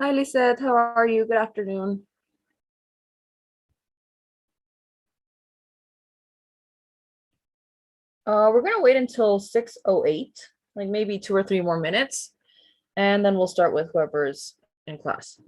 Hi, Lisette. How are you? Good afternoon. We're gonna wait until 6:08, like maybe 2 or 3 more minutes, and then we'll start with whoever's in class.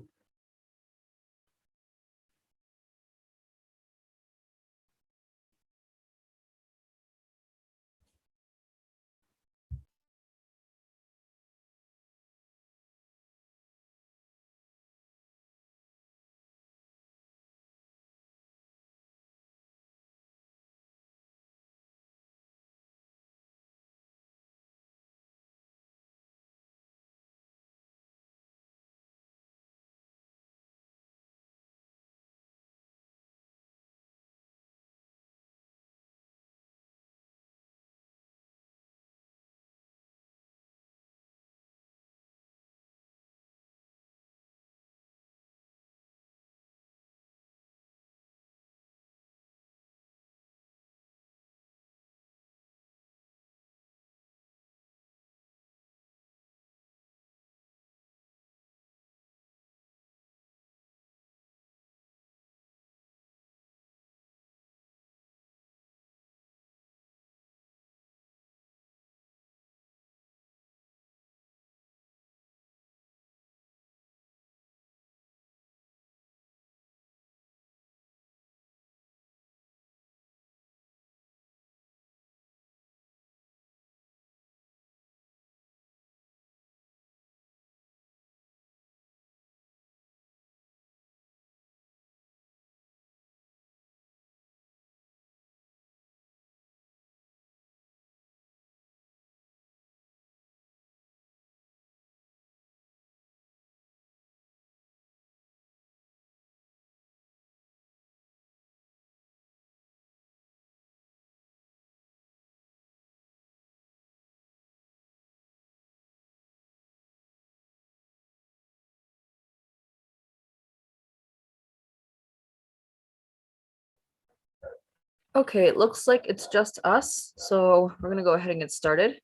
Okay, it looks like it's just us, so we're gonna go ahead and get started.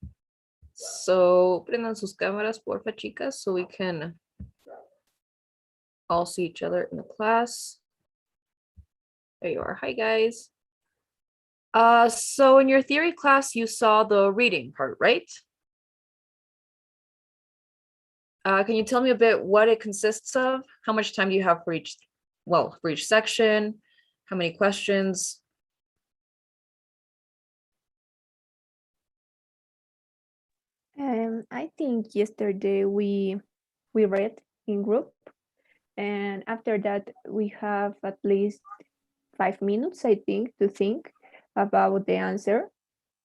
So prendan sus cámaras, porfa, chicas, so we can all see each other in the class. There you are. Hi, guys. So in your theory class, you saw the reading part, right? Can you tell me a bit what it consists of? How much time do you have for each section? How many questions? I think yesterday we read in group, and after that we have at least 5 minutes, I think, to think about the answer.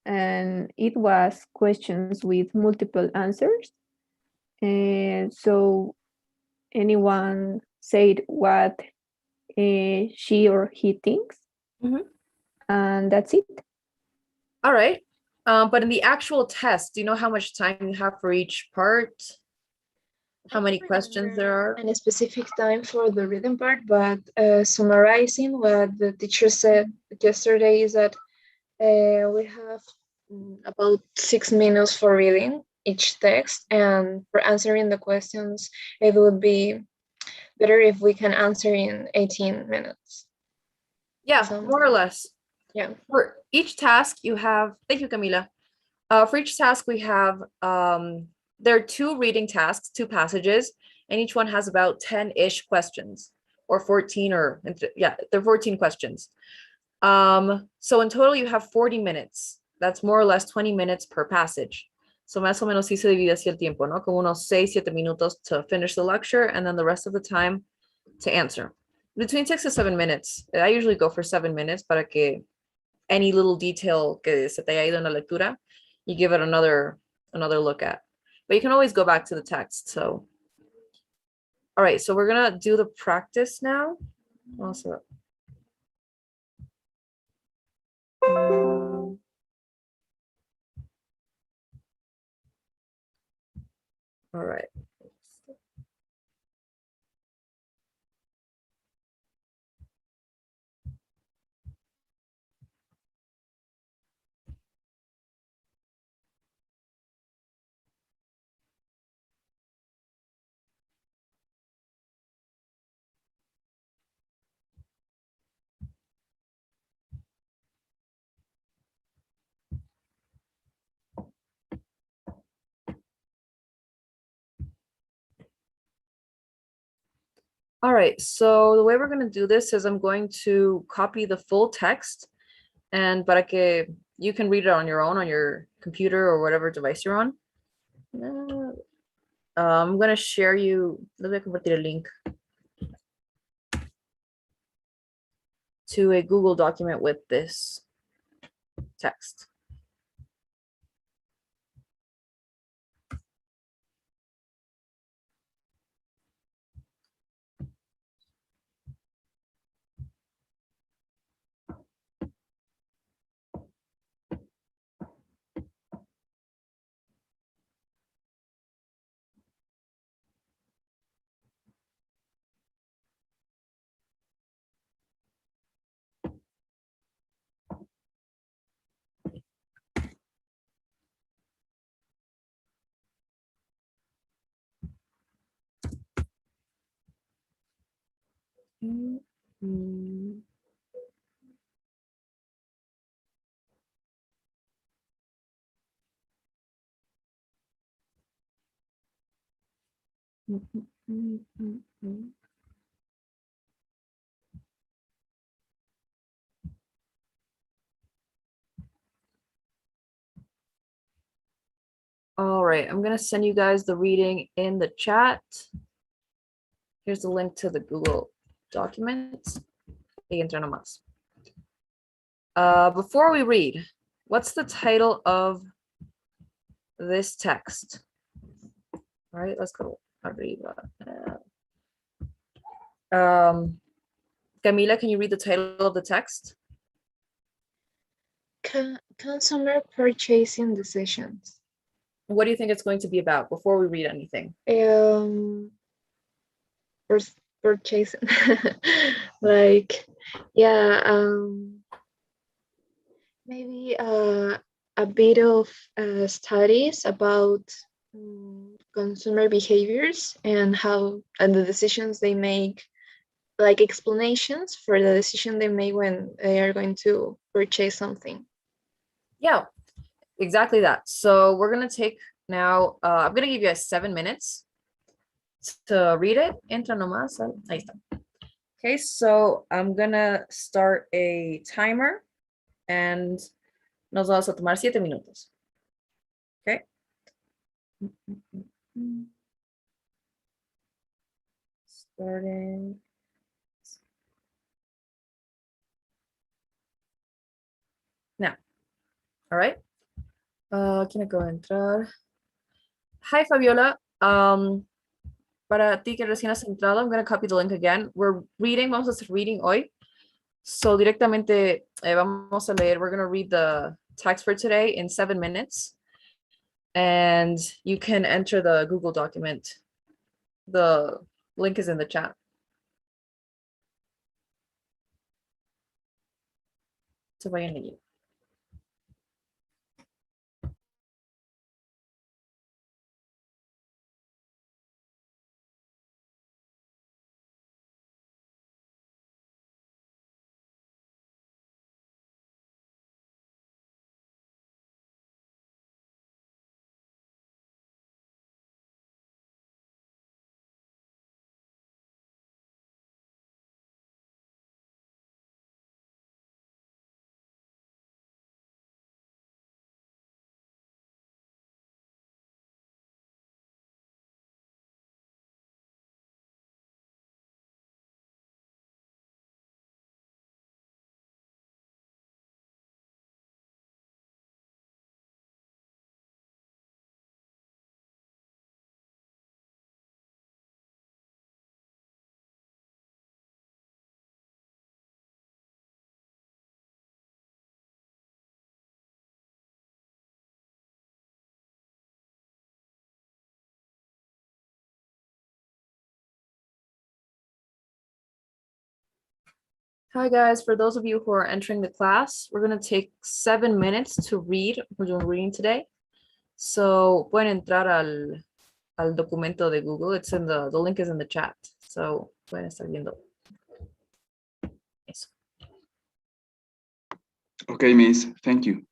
And it was questions with multiple answers. And so anyone said what she or he thinks, Mhm. and that's it. All right. But in the actual test, do you know how much time you have for each part? How many questions there are? And a specific time for the reading part, but summarizing what the teacher said yesterday is that we have about 6 minutes for reading each text, and for answering the questions, it would be better if we can answer in 18 minutes. Yeah, So, more or less. yeah. For each task you have, thank you, Camila. For each task we have, there are two reading tasks, two passages, and each one has about 10-ish questions, or 14, or yeah, they're 14 questions. So in total you have 40 minutes. That's more or less 20 minutes per passage. So más o menos sí se divide así el tiempo, ¿no? Como unos 6, 7 minutos to finish the lecture, and then the rest of the time to answer. Between 6 to 7 minutes. I usually go for 7 minutes para que any little detail que se te haya ido en la lectura, you give it another look at. But you can always go back to the text. So, all right, so we're gonna do the practice now. Also, all right. All right, so the way we're going to do this is I'm going to copy the full text, and para que you can read it on your own on your computer or whatever device you're on. I'm going to share you, les voy a compartir el link to a Google document with this text. Mm. All right, I'm gonna send you guys the reading in the chat. Here's the link to the Google documents. Before we read, what's the title of this text? All right, let's go. Arriba. Camila, can you read the title of the text? Consumer purchasing decisions. What do you think it's going to be about before we read anything? Purchasing. Like, yeah, maybe a bit of studies about consumer behaviors and the decisions they make, like explanations for the decision they make when they are going to purchase something. Yeah, exactly that. So we're gonna take now, I'm gonna give you guys 7 minutes to read it. Entra nomás. Ahí está. Okay, so I'm gonna start a timer and nos vamos a tomar 7 minutos. Okay. Starting. Now, all right. ¿Quién acaba de entrar? Hi, Fabiola. Para ti que recién has entrado, I'm going to copy the link again. Vamos a hacer reading hoy. So directamente vamos a leer, we're going to read the text for today in 7 minutes. And you can enter the Google document. The link is in the chat. So vayan allí. Hi guys, for those of you who are entering the class, we're going to take 7 minutes to read. We're doing reading today. So pueden entrar al documento de Google. It's in the link is in the chat. So pueden estar viendo eso. Okay, Miss, thank you.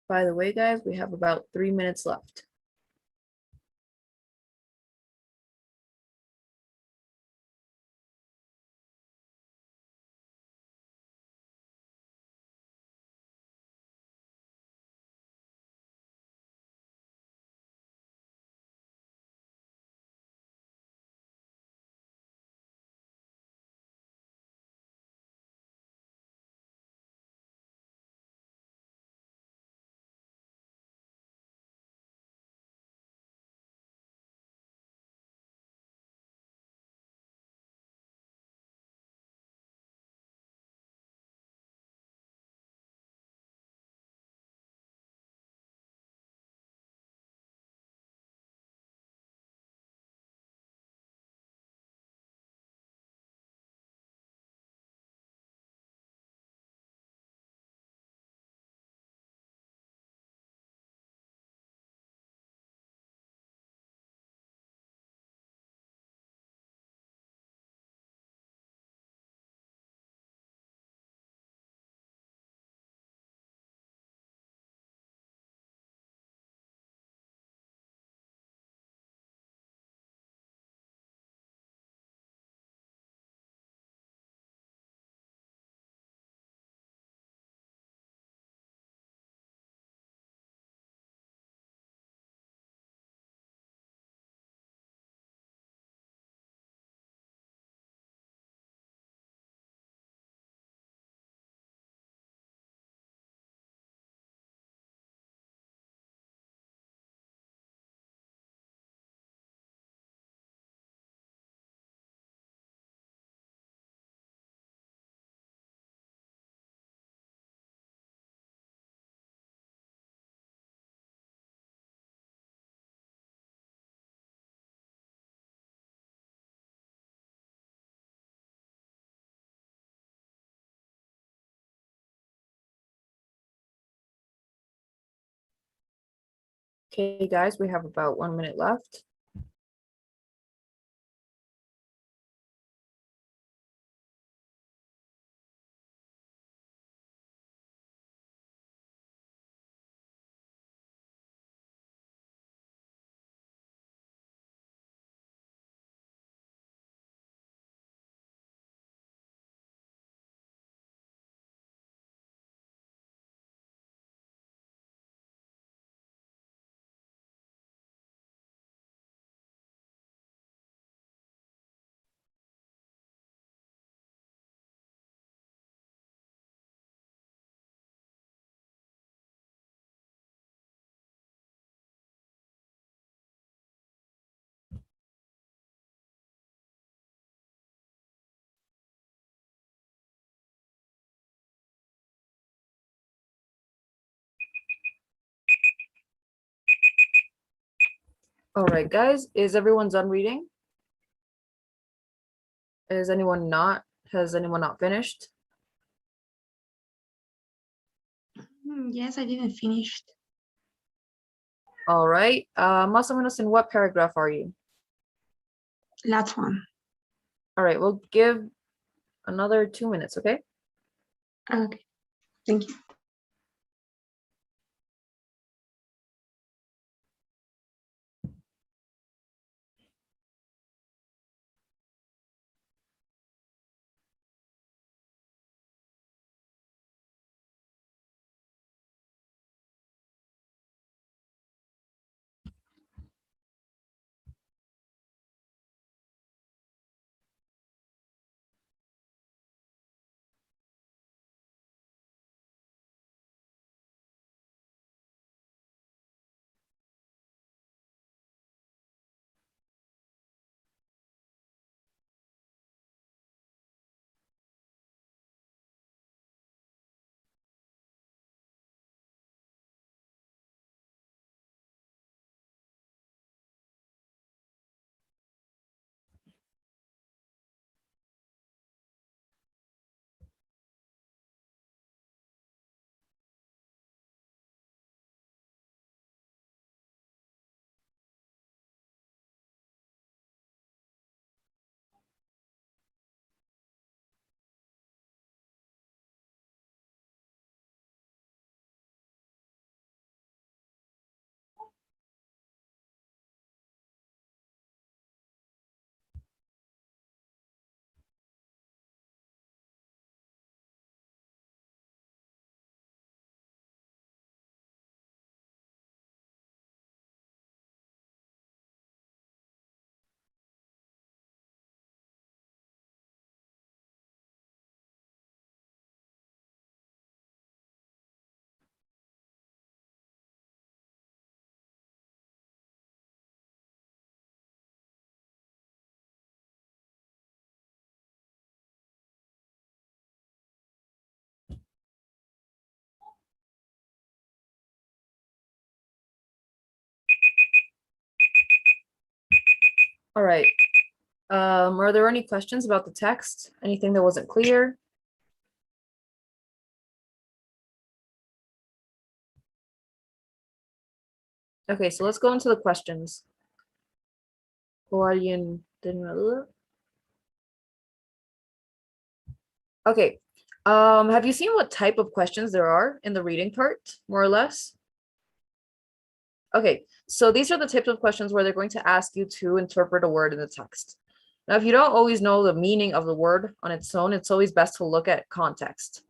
By the way, guys, we have about 3 minutes left. Okay, guys, we have about 1 minute left. All right, guys, is everyone done reading? Is anyone not? Has anyone not finished? Yes, I didn't finish. All right, más o menos in what paragraph are you? Last one. All right, we'll give another 2 minutes, okay? Okay, thank you. All right. Are there any questions about the text? Anything that wasn't clear? Okay, so let's go into the questions. ¿O alguien tiene una duda? Okay. Have you seen what type of questions there are in the reading part, more or less? Okay, so these are the types of questions where they're going to ask you to interpret a word in the text. Now, if you don't always know the meaning of the word on its own, it's always best to look at context.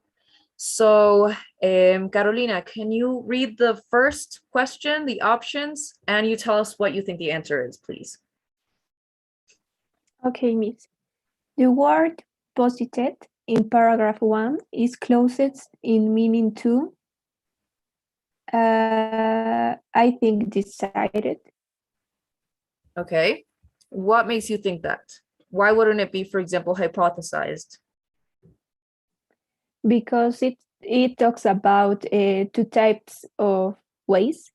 So, Carolina, can you read the first question, the options, and you tell us what you think the answer is, please? Okay, Miss. The word posited in paragraph 1 is closest in meaning to, I think, decided. Okay. What makes you think that? Why wouldn't it be, for example, hypothesized? Because it talks about two types of ways.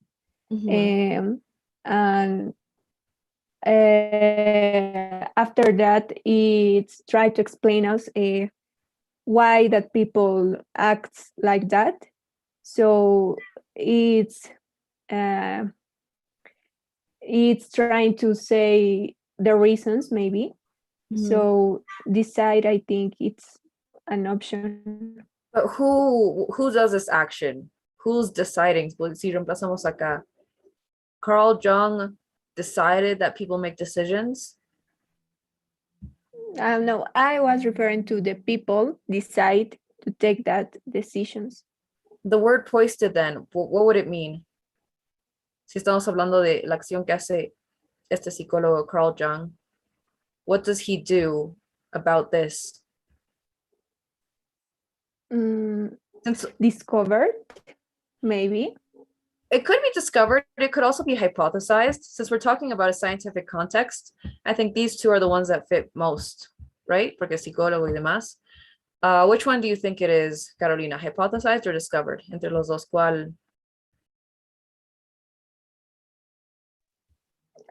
Mhm. And after that, it's try to explain us why that people act like that. So it's trying to say the reasons maybe. Mhm. So decide, I think it's an option. But who does this action? Who's deciding? Pues, si reemplazamos acá, Carl Jung decided that people make decisions. No, I was referring to the people decide to take that decisions. The word posted then, what would it mean? Si estamos hablando de la acción que hace este psicólogo Carl Jung, what does he do about this? Since Discovered, maybe. it could be discovered, it could also be hypothesized. Since we're talking about a scientific context, I think these two are the ones that fit most, right? Porque psicólogo y demás. Which one do you think it is, Carolina? Hypothesized or discovered? Entre los dos, ¿cuál?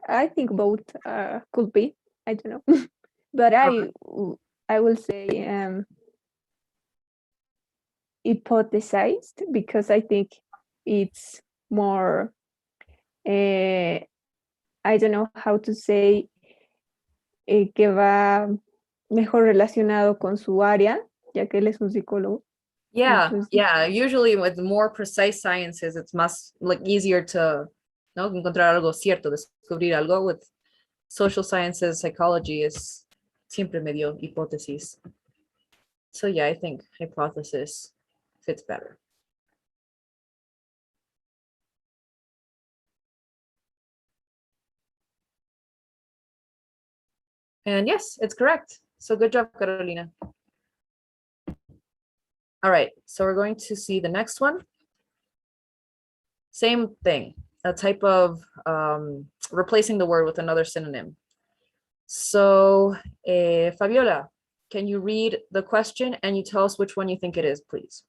I think both could be. I don't know, but I will say hypothesized because I think it's more. I don't know how to say que va mejor relacionado con su área, ya que él es un psicólogo. Yeah, Entonces, yeah. Usually with more precise sciences, it's más like easier to, ¿no? Encontrar algo cierto, descubrir algo. With social sciences, psychology is siempre medio hipótesis. So yeah, I think hypothesis fits better. And yes, it's correct. So good job, Carolina. All right, so we're going to see the next one. Same thing, a type of replacing the word with another synonym. So, Fabiola, can you read the question and you tell us which one you think it is, please?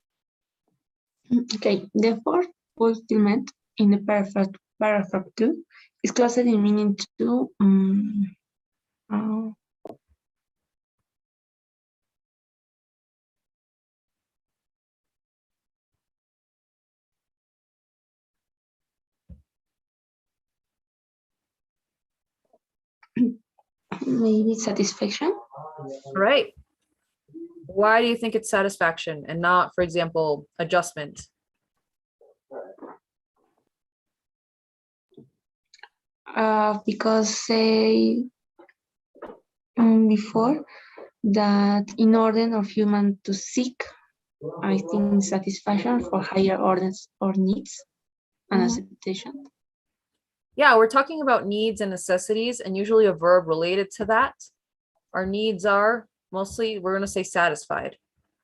Okay, the fourth fulfillment in the paragraph 2 is closed in meaning to maybe satisfaction. Right. Why do you think it's satisfaction and not, for example, adjustment? Because say before that in order of human to seek, I think satisfaction for higher orders or needs and acceptation. Yeah, we're talking about needs and necessities and usually a verb related to that. Our needs are mostly, we're going to say satisfied.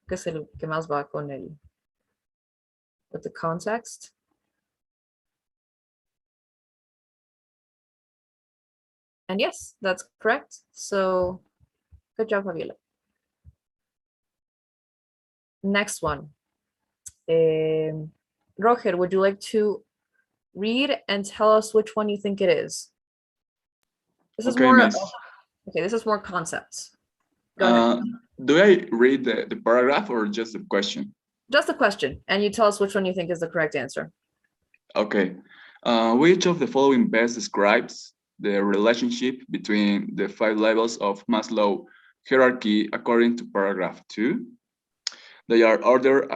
Que es el que más va con el, with the context. And yes, that's correct. So good job, Fabiola. Next one. Roger, would you like to read and tell us which one you think it is? This is Okay, more, Miss. okay, this is more concepts. Go ahead. Do I read the paragraph or just the question? Just a question, and you tell us which one you think is the correct answer. Okay. Which of the following best describes the relationship between the 5 levels of Maslow hierarchy according to paragraph 2? They are ordered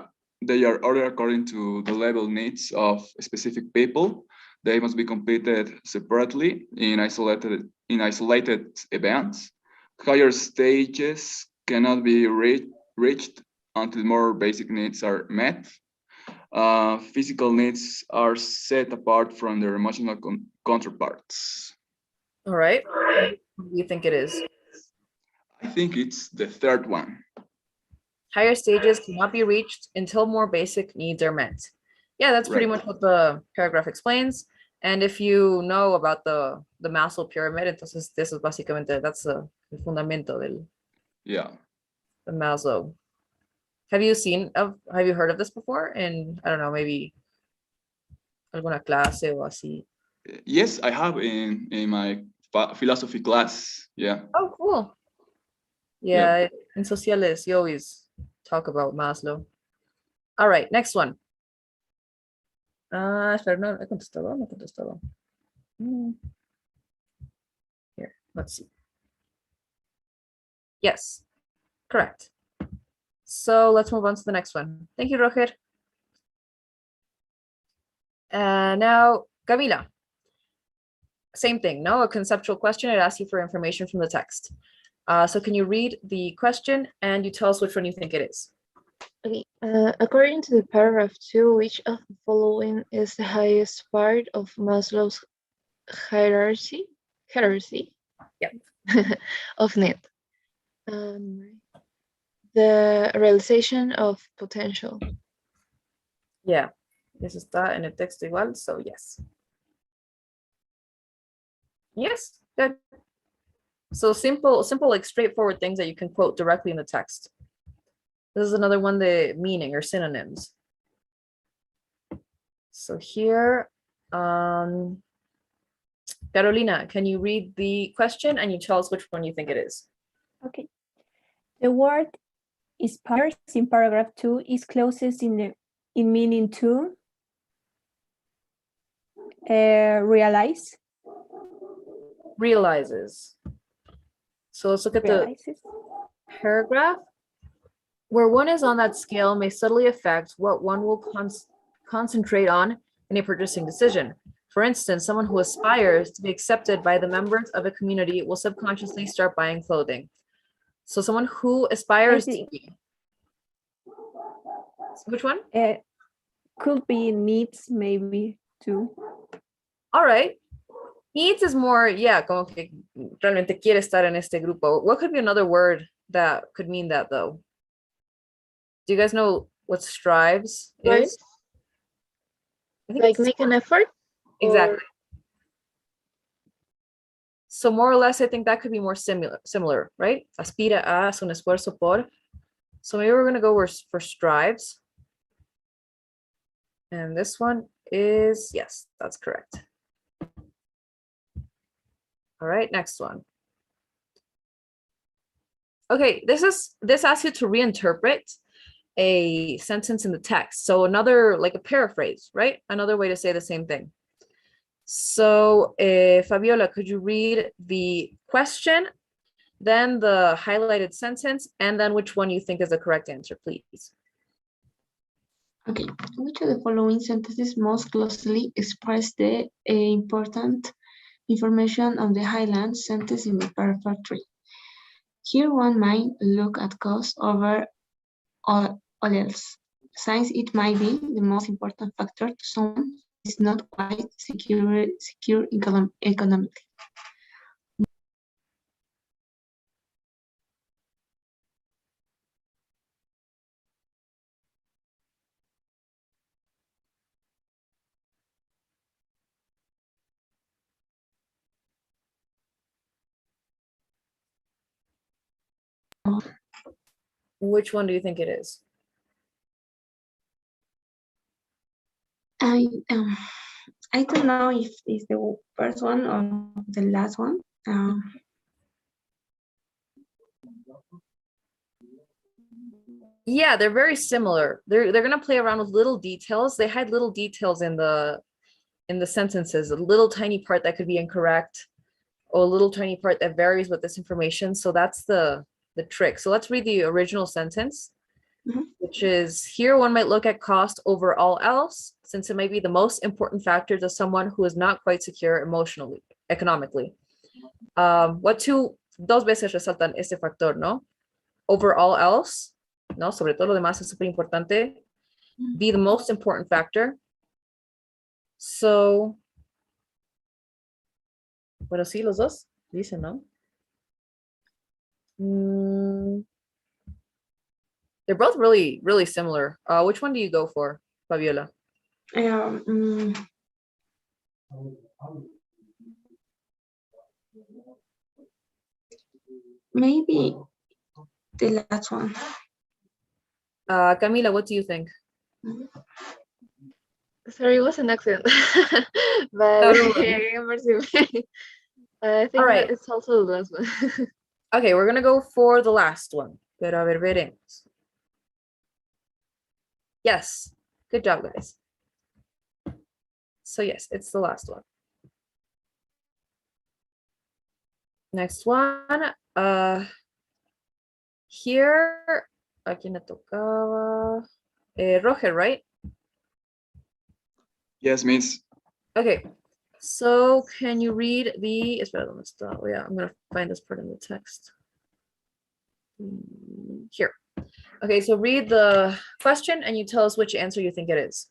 according to the level needs of specific people. They must be completed separately in isolated events. Higher stages cannot be reached until more basic needs are met. Physical needs are set apart from their emotional counterparts. All right. What do you think it is? I think it's the third one. Higher stages cannot be reached until more basic needs are met. Yeah, that's pretty Right. much what the paragraph explains. And if you know about the Maslow pyramid, entonces this is básicamente, that's el fundamento del Yeah. the Maslow. Have you heard of this before? In, I don't know, maybe alguna clase o así. Yes, I have in my philosophy class. Yeah. Oh, cool. Yeah, in sociales, you always talk about Maslow. All right, next one. Espera, no he contestado, no he contestado. Here, let's see. Yes, correct. So let's move on to the next one. Thank you, Roger. Now, Camila. Same thing, no? A conceptual question. It asks you for information from the text. So can you read the question and you tell us which one you think it is? Okay. According to the paragraph 2, which of the following is the highest part of Maslow's hierarchy? Yep. Of need. The realization of potential. Yeah, this está en el texto igual, so yes. Yes, good. So simple, like straightforward things that you can quote directly in the text. This is another one, the meaning or synonyms. So here, Carolina, can you read the question and you tell us which one you think it is? Okay. The word inspires in paragraph 2 is closest in meaning to realize. Realizes. So let's look at the Realizes. paragraph. Where one is on that scale may subtly affect what one will concentrate on in a purchasing decision. For instance, someone who aspires to be accepted by the members of a community will subconsciously start buying clothing. So someone who aspires to be. Which one? Could be needs, maybe too. All right. Needs is more, yeah, como que realmente quiere estar en este grupo. What could be another word that could mean that though? Do you guys know what strives Right. is? I think Like it's make an effort? exactly. Or- So more or less, I think that could be more similar, right? Aspira a, es un esfuerzo por. So maybe we're gonna go for strives. And this one is, yes, that's correct. All right, next one. Okay, this asks you to reinterpret a sentence in the text. So another, like a paraphrase, right? Another way to say the same thing. So Fabiola, could you read the question, then the highlighted sentence, and then which one you think is the correct answer, please? Okay, which of the following sentences most closely express the important information on the highland sentence in the paragraph 3? Here one might look at cost over all else, since it might be the most important factor to someone who is not quite secure economically. Which one do you think it is? I don't know if it's the first one or the last one. Yeah, they're very similar. They're gonna play around with little details. They had little details in the sentences, a little tiny part that could be incorrect, or a little tiny part that varies with this information. So that's the trick. So let's read the original sentence, which is, here one might look at cost over all else, since it might be the most important factor to someone who is not quite secure emotionally, economically. Dos veces resaltan este factor, ¿no? Over all else, ¿no? Sobre todo lo demás es súper importante. Be the most important factor. So, bueno, sí, los dos dicen, ¿no? They're both really, really similar. Which one do you go for, Fabiola? Maybe the last one. Camila, what do you think? Sorry, it was an accident. But Oh, don't worry. I think All right. that it's also the last one. Okay, we're gonna go for the last one. Pero a ver, veremos. Yes, good job, guys. So yes, it's the last one. Next one. Here, ¿a quién le tocaba? Roger, right? Yes, Miss. Okay, so can you read the, espera, ¿dónde está? Oh, yeah, I'm gonna find this part in the text. Here. Okay, so read the question and you tell us which answer you think it is.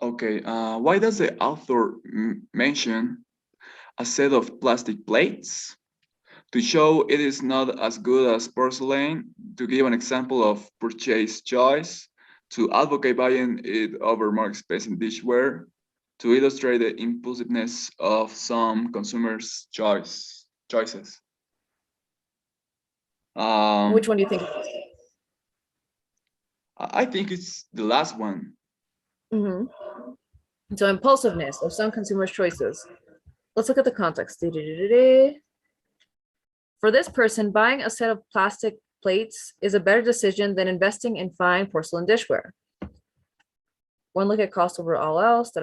Okay, why does the author mention a set of plastic plates? To show it is not as good as porcelain, to give an example of purchase choice, to advocate buying it over more expensive dishware, to illustrate the impulsiveness of some consumers' choices. Which one do you think it is? I think it's the last one. So impulsiveness of some consumers' choices. Let's look at the context. For this person, buying a set of plastic plates is a better decision than investing in fine porcelain dishware. One look at cost over all else. Do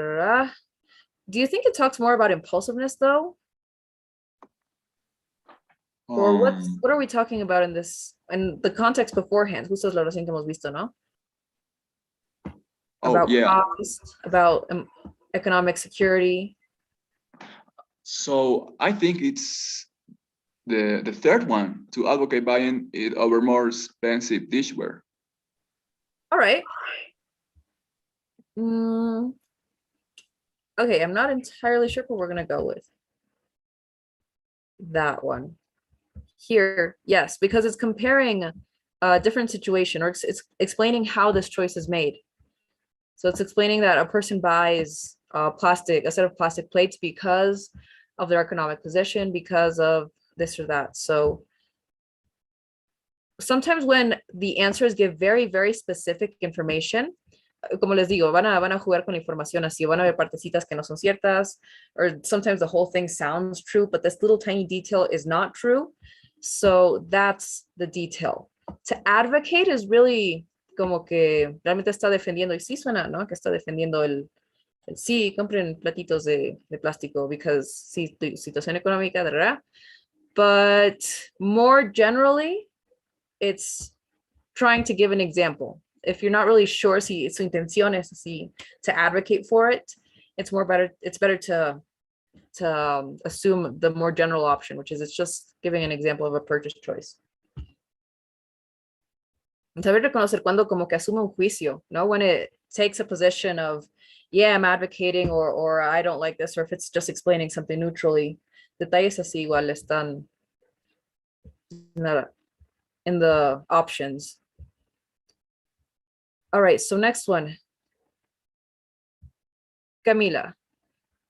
you think it talks more about impulsiveness though? Or what are we talking about in this, and the context beforehand? Justo es la oración que hemos visto, ¿no? About cost, about economic security. So I think it's the third one, to advocate buying it over more expensive dishware. All right. Okay, I'm not entirely sure what we're gonna go with. That one. Here, yes, because it's comparing a different situation, or it's explaining how this choice is made. So it's explaining that a person buys a set of plastic plates because of their economic position, because of this or that. So sometimes when the answers give very, very specific information, como les digo, van a jugar con la información así, van a ver partecitas que no son ciertas, or sometimes the whole thing sounds true, but this little tiny detail is not true. So that's the detail. To advocate is really como que realmente está defendiendo, y sí suena, ¿no? Que está defendiendo el sí, compren platitos de plástico because sí, situación económica, ¿verdad? But more generally, it's trying to give an example. If you're not really sure si su intención es así to advocate for it, it's better to assume the more general option, which is it's just giving an example of a purchase choice. Saber reconocer cuando como que asume un juicio, no? When it takes a position of, yeah, I'm advocating, or I don't like this, or if it's just explaining something neutrally. Detalles así igual están in the options. All right, so next one. Camila,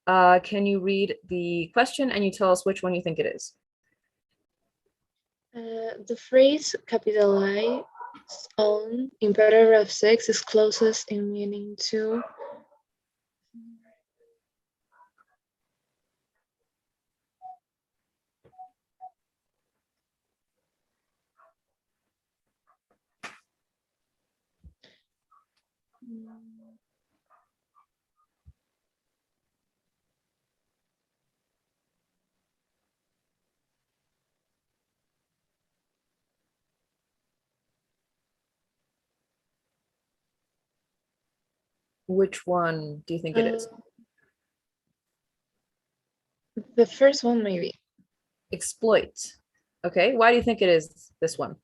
can you read the question and you tell us which one you think it is? The phrase capitalized on in paragraph 6 is closest in meaning to Which one do you think it is? The first one, maybe. Exploit. Okay, why do you think it is this one?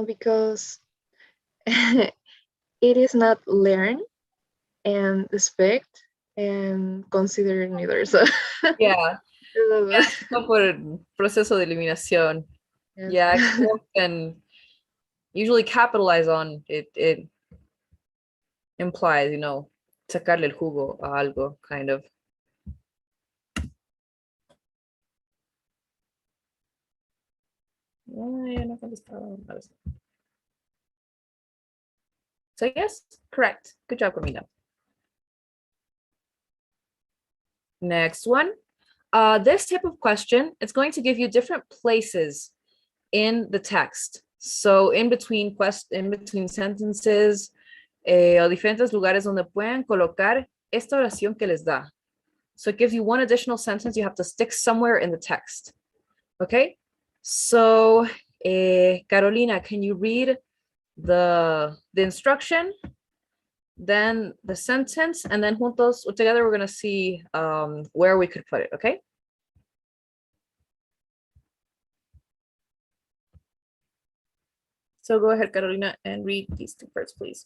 Because it is not learn and expect and consider neither. So Yeah, no por el proceso de eliminación. yes. Yeah, exploit and usually capitalize on it. It implies, you know, sacarle el jugo a algo, kind of. Ya no contestaba. So yes, correct. Good job, Camila. Next one. This type of question, it's going to give you different places in the text. So in between sentences, o diferentes lugares donde pueden colocar esta oración que les da. So it gives you one additional sentence you have to stick somewhere in the text. Okay? So, Carolina, can you read the instruction, then the sentence, and then juntos, together, we're going to see where we could put it, okay? So go ahead, Carolina, and read these two parts, please.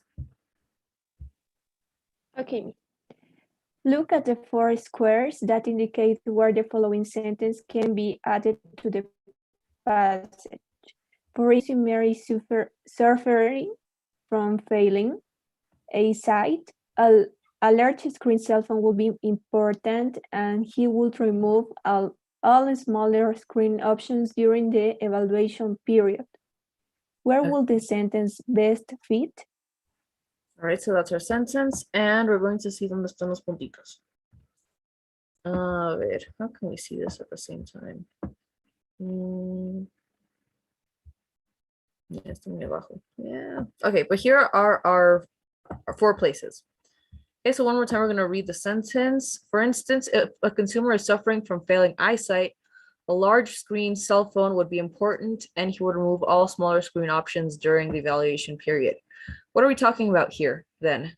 Okay. Look at the 4 squares that indicate where the following sentence can be added to the passage. For instance, Mary suffering from failing eyesight. A large screen cell phone will be important, and he would remove all smaller screen options during the evaluation period. Where will the sentence best fit? All right, so that's our sentence, and we're going to see dónde están los puntitos. A ver, how can we see this at the same time? Yeah, está muy abajo. Yeah. Okay, but here are our 4 places. Okay, so one more time, we're going to read the sentence. For instance, if a consumer is suffering from failing eyesight, a large screen cell phone would be important, and he would remove all smaller screen options during the evaluation period. What are we talking about here then?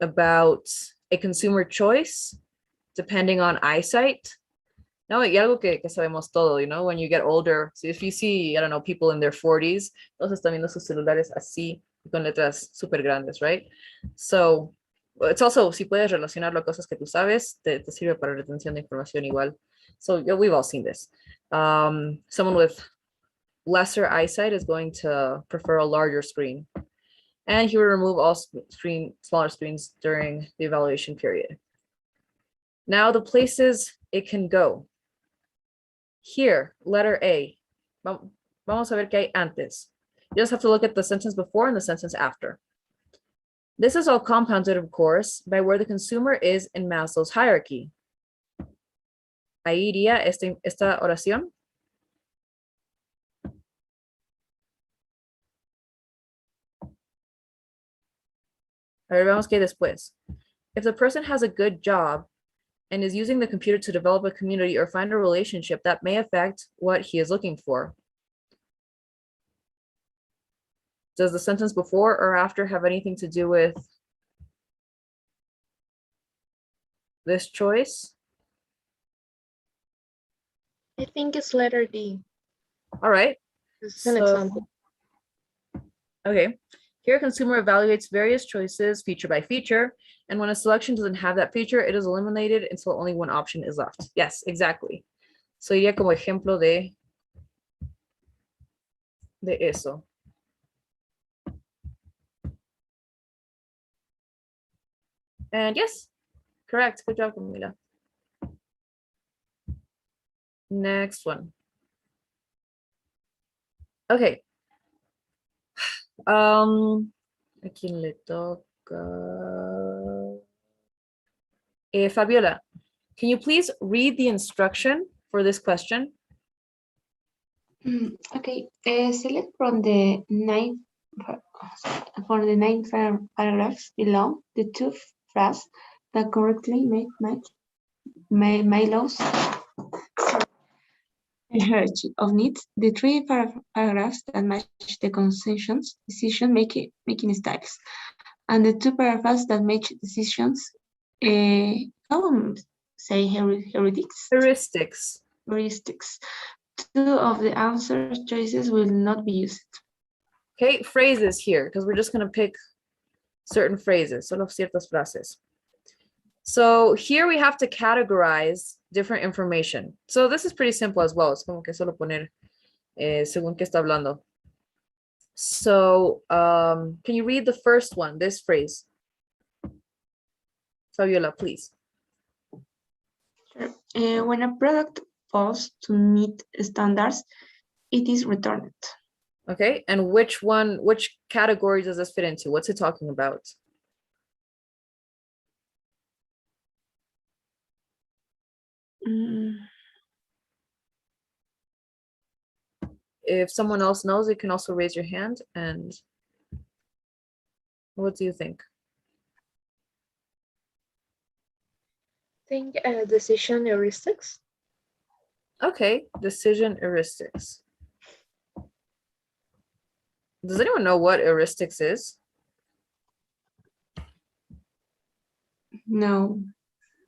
About a consumer choice depending on eyesight? No, y algo que sabemos todo, you know, when you get older. So if you see, I don't know, people in their 40s, todos están viendo sus celulares así, con letras súper grandes, right? So it's also, si puedes relacionarlo a cosas que tú sabes, te sirve para retención de información igual. So yeah, we've all seen this. Someone with lesser eyesight is going to prefer a larger screen. And he will remove all smaller screens during the evaluation period. Now the places it can go. Here, letter A. Vamos a ver qué hay antes. You just have to look at the sentence before and the sentence after. This is all compounded, of course, by where the consumer is in Maslow's hierarchy. Ahí iría esta oración. A ver, vamos que después. If the person has a good job and is using the computer to develop a community or find a relationship that may affect what he is looking for. Does the sentence before or after have anything to do with this choice? I think it's letter D. All right. This is an So- example. Okay. Here, consumer evaluates various choices feature by feature, and when a selection doesn't have that feature, it is eliminated until only one option is left. Yes, exactly. So iría como ejemplo de eso. And yes, correct. Good job, Camila. Next one. Okay. ¿A quién le toca? Fabiola, can you please read the instruction for this question? Okay, select from the for the 9 paragraphs below, the two phrases that correctly may lose the hierarchy of needs, the 3 paragraphs that match the concessions, decision-making styles, and the 2 paragraphs that match decisions, how say heuristics? Heuristics. 2 of the answer choices will not be used. Okay, phrases here, because we're just gonna pick certain phrases, solo ciertas frases. So here we have to categorize different information. So this is pretty simple as well. Es como que solo poner según qué está hablando. So can you read the first one, this phrase? Fabiola, please. Sure. When a product fails to meet standards, it is returned. Okay, and which category does this fit into? What's it talking about? If someone else knows, you can also raise your hand. And what do you think? I think decision heuristics. Okay, decision heuristics. Does anyone know what heuristics is? No.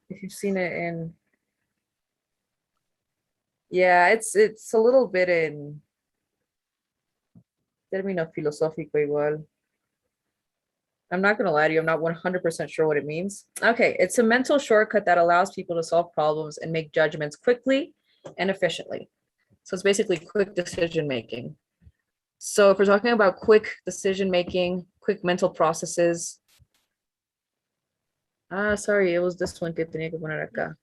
If you've seen it in, yeah, it's a little bit in término filosófico igual. I'm not gonna lie to you, I'm not 100% sure what it means. Okay, it's a mental shortcut that allows people to solve problems and make judgments quickly and efficiently. So it's basically quick decision making. So if we're talking about quick decision making, quick mental processes. Sorry, it was this one que tenía que poner acá.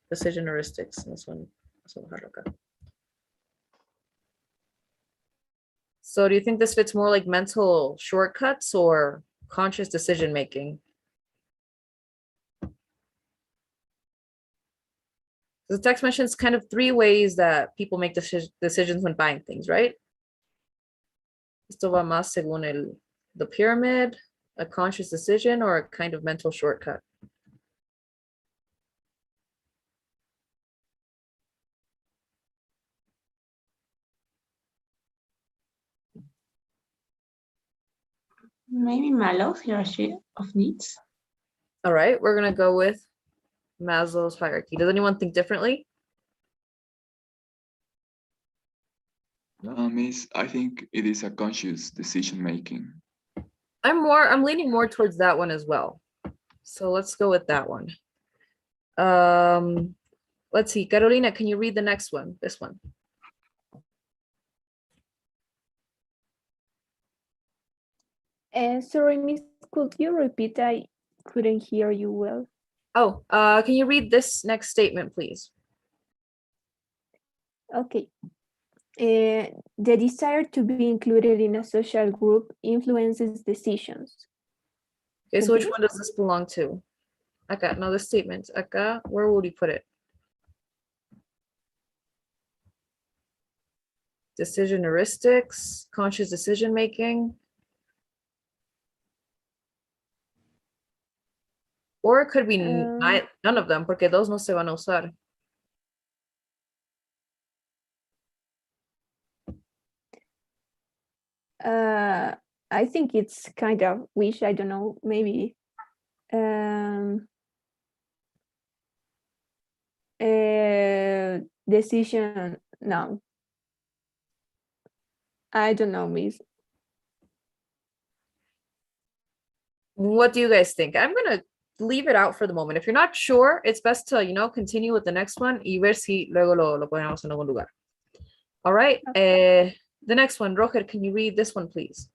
Decision heuristics. This one. So do you think this fits more like mental shortcuts or conscious decision making? The text mentions kind of 3 ways that people make decisions when buying things, right? Esto va más según the pyramid, a conscious decision, or a kind of mental shortcut. Maybe Maslow's hierarchy of needs. All right, we're gonna go with Maslow's hierarchy. Does anyone think differently? Miss, I think it is a conscious decision making. I'm leaning more towards that one as well. So let's go with that one. Let's see, Carolina, can you read the next one? This one. Sorry, Miss, could you repeat? I couldn't hear you well. Oh, can you read this next statement, please? Okay. The desire to be included in a social group influences decisions. Okay, so which Continue. one does this belong to? Acá, no, the statement. Acá, where would you put it? Decision heuristics, conscious decision making. Or it could be none of them, porque those no se van a usar. I think it's kind of wish, I don't know, maybe. Decision, no. I don't know, Miss. What do you guys think? I'm gonna leave it out for the moment. If you're not sure, it's best to, continue with the next one y ver si luego lo ponemos en algún lugar. All right, the next one, Roger, can you read this one, please?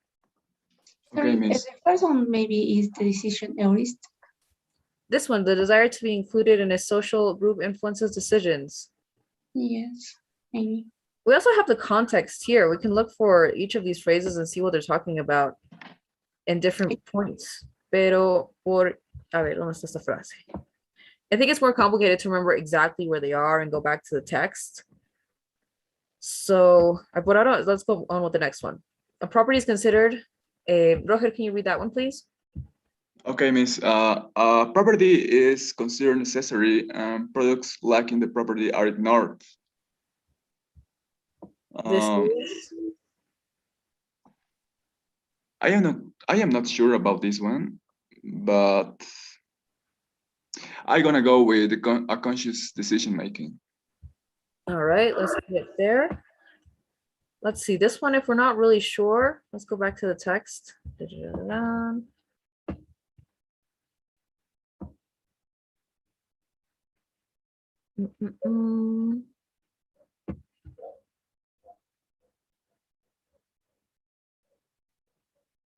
Okay, Miss. The first one maybe is the decision heuristic. This one, the desire to be included in a social group influences decisions. Yes, maybe. We also have the context here. We can look for each of these phrases and see what they're talking about in different points. Pero por, a ver, ¿dónde está esta frase? I think it's more complicated to remember exactly where they are and go back to the text. So let's go on with the next one. A property is considered Roger, can you read that one, please? Okay, Miss. Property is considered necessary, and products lacking the property are ignored. This Um, is I am not sure about this one, but I'm gonna go with a conscious decision making. all right. Let's put it there. Let's see this one. If we're not really sure, let's go back to the text. Da-da-da-da. Mm-mm-mm.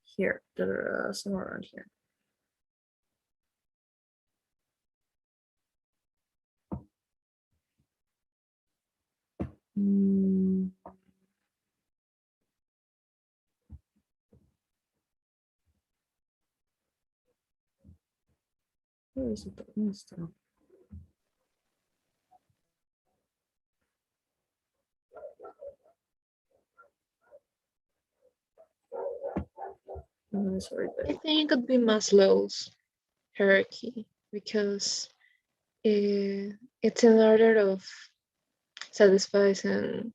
Here, da-da-da, somewhere around here. Mm. Where is it? Sorry, I think it could be Maslow's hierarchy because it's in order of satisfying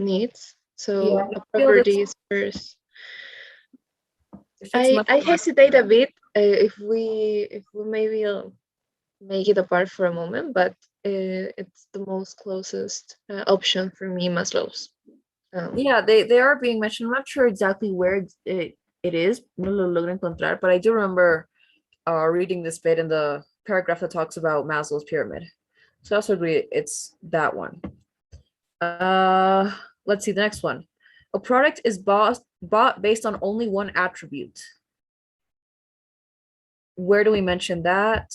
needs. So yeah, a I feel this property is first. it fits much I more. hesitate a bit if we maybe make it apart for a moment, but it's the most closest option for me, Maslow's. Yeah, they are being mentioned. I'm not sure exactly where it is. No lo logro encontrar, but I do remember reading this bit in the paragraph that talks about Maslow's pyramid. So I also agree it's that one. Let's see the next one. A product is bought based on only one attribute. Where do we mention that?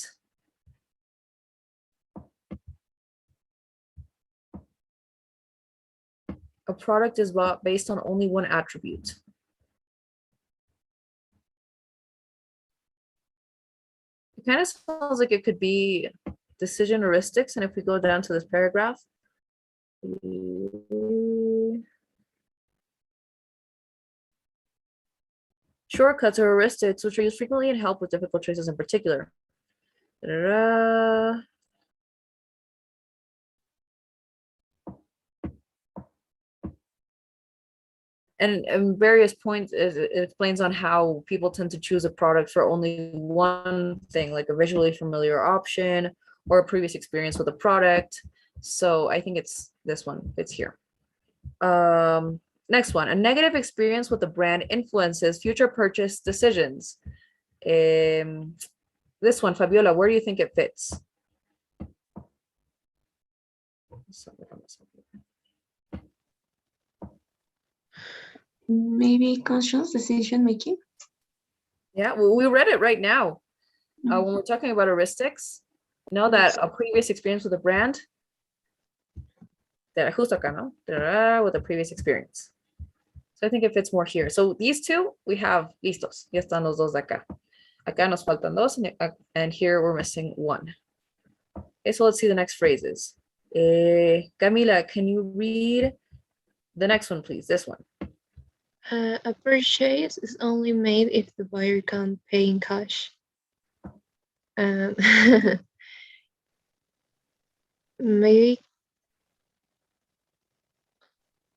A product is bought based on only one attribute. It kind of sounds like it could be decision heuristics. And if we go down to this paragraph, shortcuts are heuristics, which are used frequently and help with difficult choices in particular. Da-da-da. And in various points, it explains on how people tend to choose a product for only one thing, like a visually familiar option or a previous experience with a product. So I think it's this one. It's here. Next one, a negative experience with the brand influences future purchase decisions. This one, Fabiola, where do you think it fits? Maybe conscious decision making. Yeah, well, we read it right now. When we're talking about heuristics, know that a previous experience with a brand, justo acá, ¿no? With a previous experience. So I think it fits more here. So these two we have listos. Ya están los dos de acá. Acá nos faltan dos, and here we're missing one. Okay, so let's see the next phrases. Camila, can you read the next one, please? This one. A purchase is only made if the buyer can pay in cash. Maybe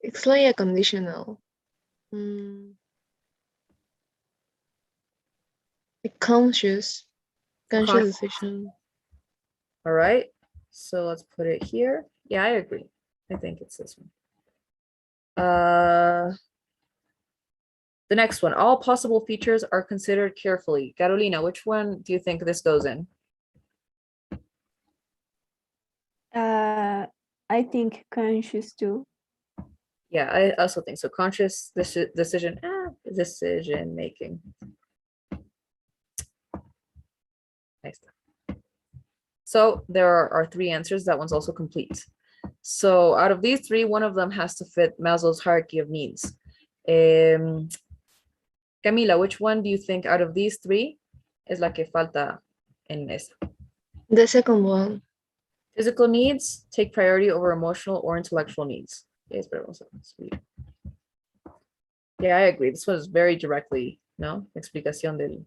it's like a conditional. A conscious decision. All right, so let's put it here. Yeah, I agree. I think it's this one. The next one, all possible features are considered carefully. Carolina, which one do you think this goes in? I think conscious too. Yeah, I also think so. Conscious decision making. Nice. So there are three answers. That one's also complete. So out of these three, one of them has to fit Maslow's hierarchy of needs. Camila, which one do you think out of these three es la que falta en esa? The second one. Physical needs take priority over emotional or intellectual needs. Okay, Yeah, I agree. This was very directly, no? Explicación del.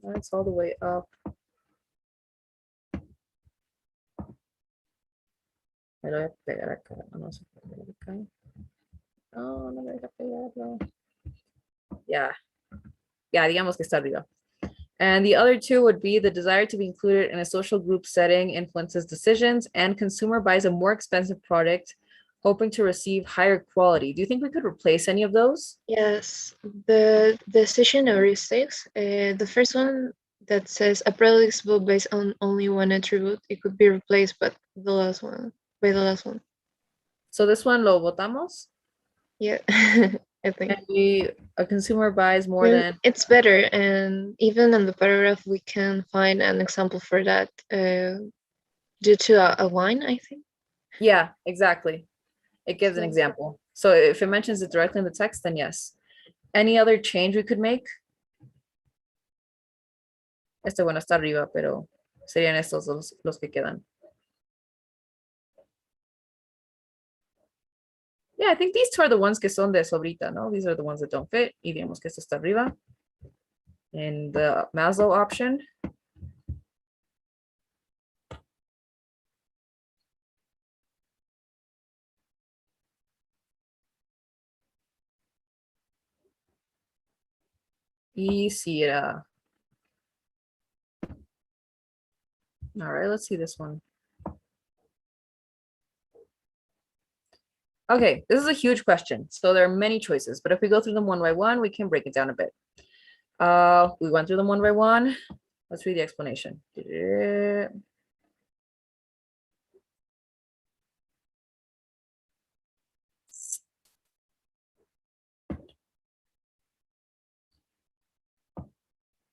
That's all the way up. Me lo voy a pegar acá. No sé por qué acá. No, no me deja pegarlo. Yeah. Yeah, digamos que está arriba. And the other two would be the desire to be included in a social group setting influences decisions, and consumer buys a more expensive product hoping to receive higher quality. Do you think we could replace any of those? Yes, the decision heuristics. The first one that says a product is built based on only one attribute, it could be replaced by the last one. So this one lo votamos. Yeah, I think. And a consumer buys more than. It's better, and even in the paragraph we can find an example for that due to a wine, I think. Yeah, exactly. It gives an So- example. So if it mentions it directly in the text, then yes. Any other change we could make? Este bueno está arriba, pero serían estos los que quedan. Yeah, I think these two are the ones que son de sobrita, no? These are the ones that don't fit. Y digamos que esto está arriba. In the Maslow option. Y si era. All right, let's see this one. Okay, this is a huge question. So there are many choices, but if we go through them one by one, we can break it down a bit. We went through them one by one. Let's read the explanation.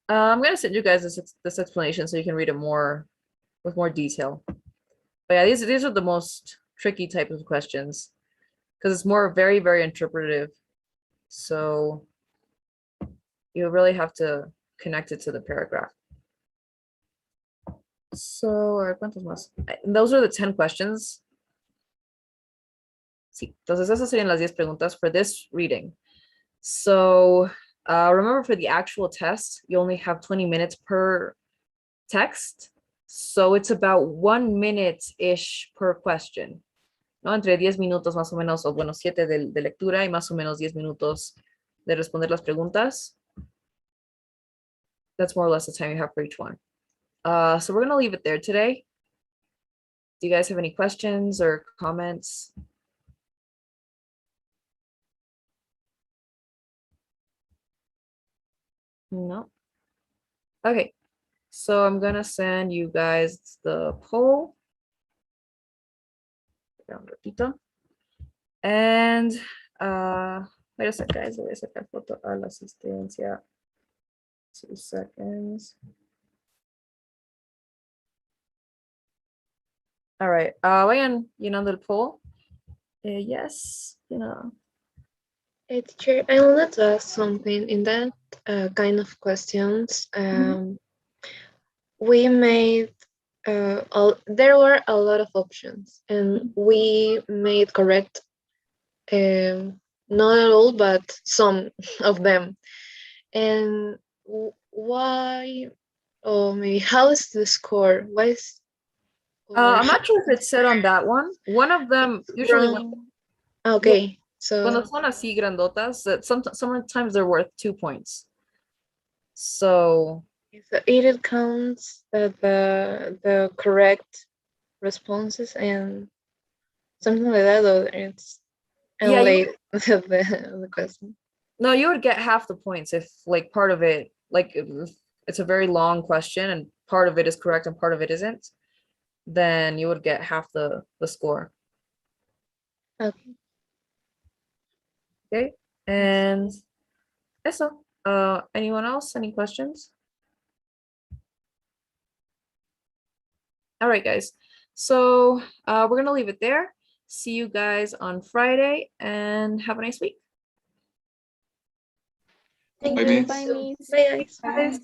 I'm gonna send you guys this explanation so you can read it more with more detail. But yeah, these are the most tricky type of questions because it's more very, very interpretive. So you really have to connect it to the paragraph. So, a ver, ¿cuántos más? Those are the 10 questions. Sí, entonces esas serían las 10 preguntas for this reading. So, remember for the actual test, you only have 20 minutes per text. So it's about 1 minute-ish per question. ¿No? Entre 10 minutos más o menos, o bueno, 7 de lectura y más o menos 10 minutos de responder las preguntas. That's more or less the time you have for each one. So we're gonna leave it there today. Do you guys have any questions or comments? No. Okay, so I'm gonna send you guys the poll. And wait a sec, guys. Voy a sacar foto a la asistencia. 2 seconds. All right. Vayan llenando el poll. Yes, you know. Teacher, I wanted to ask something in that kind of questions. We made there were a lot of options, and we made correct, not at all, but some of them. And why, or maybe how is the score? Why is? I'm not sure if it's said on that one. One of them usually wrong? Okay, cuando so son así grandotas, that sometimes they're worth 2 points. So it counts the correct responses and something like that, or it's Yeah, only the question. no, you would get half the points if like part of it, like if it's a very long question and part of it is correct and part of it isn't, then you would get half the score. Okay. Okay, and eso. Anyone else? Any questions? All right, guys. So we're gonna leave it there. See you guys on Friday and have a nice week. Thank Bye, you. Miss. Bye, Miss. Bye, guys. Guys.